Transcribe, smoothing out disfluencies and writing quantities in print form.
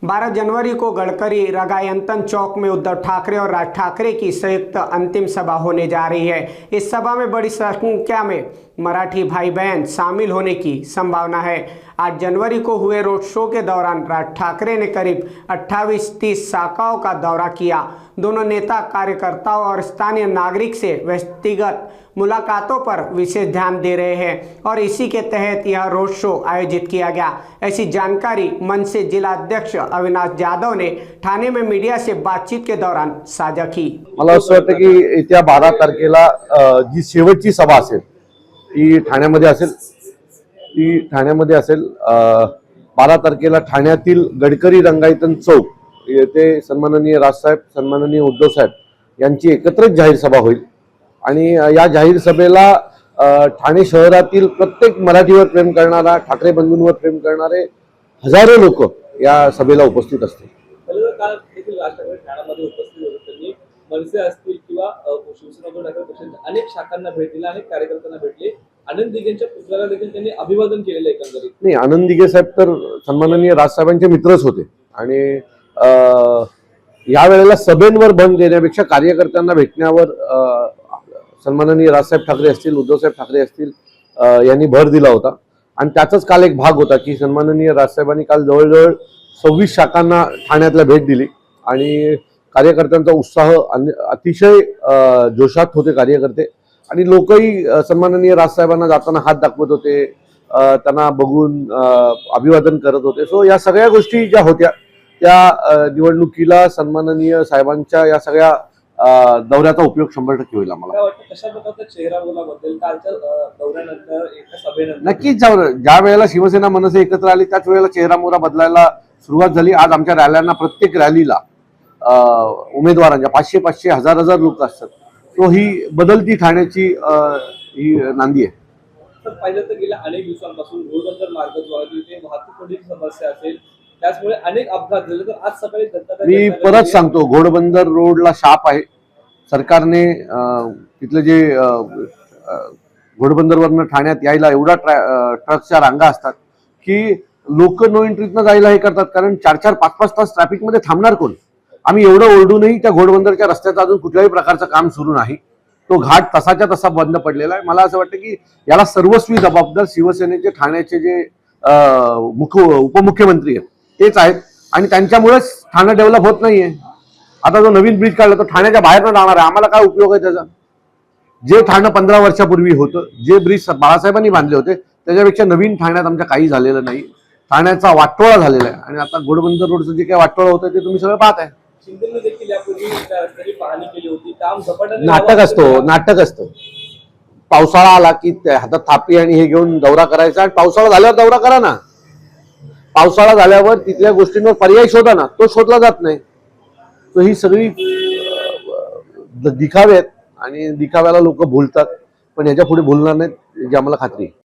12 January को गडकरी रगायंतन चौक में उद्धव ठाकरे और राज ठाकरे की संयुक्त अंतिम सभा होने जा रही है। इस सभा में बड़ी संख्या में मराठी भाई बहन शामिल होने की संभावना है। 8 जनवरी को हुए रोड शो के दौरान राज ठाकरे ने करीब 28-30 शाखाओं का दौरा किया। दोनों नेता कार्यकर्ताओं और स्थानीय नागरिक से व्यक्तिगत मुलाकातों पर विशेष ध्यान दे रहे हैं और इसी के तहत यह रोड शो आयोजित किया गया। ऐसी जानकारी मन से जिला अध्यक्ष अविनाश जाधव ने ठाणे में मीडिया से बातचीत के दौरान साझा की। मला असं वाटतं की येत्या 12 तारखेला जी शेवटची सभा असेल ती ठाण्यामध्ये असेल 12 तारखेला ठाण्यातील गडकरी रंगायतन चौक येथे सन्माननीय राजसाहेब, सन्माननीय उद्धव साहेब यांची एकत्रित जाहीर सभा होईल आणि या जाहीर सभेला ठाणे शहरातील प्रत्येक मराठीवर प्रेम करणारा, ठाकरे बंधूंवर प्रेम करणारे हजारो लोक या सभेला उपस्थित असतील। मनसे असतील किंवा शिवसेना उद्धव ठाकरे पक्षाच्या अनेक शाखांना भेट दिला, अनेक कार्यकर्त्यांना भेटले। आनंद दिघेंच्या पुतळ्याला देखील त्यांनी अभिवादन केलेलं एकंदरीत। नाही, आनंद दिघे साहेब तर सन्माननीय राजसाहेबांचे मित्रच होते आणि या वेळेला सभेंवर बंद देण्यापेक्षा कार्यकर्त्यांना भेटण्यावर सन्माननीय राजसाहेब ठाकरे असतील, उद्धवसाहेब ठाकरे असतील यांनी भर दिला होता आणि त्याचाच काल एक भाग होता की सन्माननीय राजसाहेबांनी काल जवळजवळ 26 शाखांना ठाण्यातल्या भेट दिली आणि कार्यकर्त्यांचा उत्साह अतिशय जोशात होते कार्यकर्ते आणि लोकही सन्माननीय राजसाहेबांना जाताना हात दाखवत होते, त्यांना बघून अभिवादन करत होते। सो या सगळ्या गोष्टी ज्या होत्या त्या निवडणुकीला सन्माननीय साहेबांच्या या सगळ्या दौऱ्याचा उपयोग 100% होईल। आम्हाला कशा प्रकारचा चेहरा बोला बद्दल कालच्या दौऱ्यानंतर एका सभेनंतर नक्कीच ज्या वेळेला शिवसेना मनसे एकत्र आली त्याच वेळेला चेहरा मोहरा बदलायला सुरुवात झाली। आज आमच्या रॅल्यांना, प्रत्येक रॅलीला उमेदवारांच्या 500-500 हजार लोक असतात। तो ही बदलती ठाण्याची ही नांदी आहे। तर पाहिलं तर गेल्या अनेक दिवसांपासून घोडबंदर मार्ग जो आहे तिथे वाहतूक कोंडीची समस्या असेल, त्याचमुळे अनेक अपघात झाले। तर आज सकाळी मी परत सांगतो, घोडबंदर रोडला शाप आहे। सरकारने तिथले जे घोडबंदरवरनं ठाण्यात यायला एवढा ट्रकच्या रांगा असतात की लोक नो एंट्रीतनं जायला हे करतात, कारण 4-4, 5-5 तास ट्रॅफिकमध्ये थांबणार कोण? आम्ही एवढं ओरडूनही त्या घोडबंदरच्या रस्त्याचं अजून कुठल्याही प्रकारचं काम सुरू नाही। तो घाट तसाच्या तसा बंद पडलेला आहे। मला असं वाटतं की याला सर्वस्वी जबाबदार शिवसेनेचे ठाण्याचे जे उपमुख्यमंत्री आहेत तेच आहेत आणि त्यांच्यामुळेच ठाणे डेव्हलप होत नाहीये। आता जो नवीन ब्रिज काढला तो ठाण्याच्या बाहेरनं जाणार आहे, आम्हाला काय उपयोग आहे त्याचा? जे ठाणे 15 वर्षापूर्वी होतं, जे ब्रिज बाळासाहेबांनी बांधले होते त्याच्यापेक्षा नवीन ठाण्यात आमच्या काही झालेलं नाही। ठाण्याचा वाटोळा झालेला आहे आणि आता घोडबंदर रोडचं जे काही वाटोळा होतं ते तुम्ही सगळं पाहताय। शिंदेने देखील यापूर्वी रस्त्याची पाहणी केली होती, काम झपाट्याने नाटक असतं। पावसाळा आला की हातात थापी आणि हे घेऊन दौरा करायचा आणि पावसाळा झाल्यावर दौरा करा ना। पावसाळा झाल्यावर तिथल्या गोष्टींवर पर्याय शोधा ना, तो शोधला जात नाही। तो ही सगळी दिखावे आहेत आणि दिखाव्याला लोक भुलतात, पण याच्या पुढे भुलणार नाहीत याची आम्हाला खात्री आहे।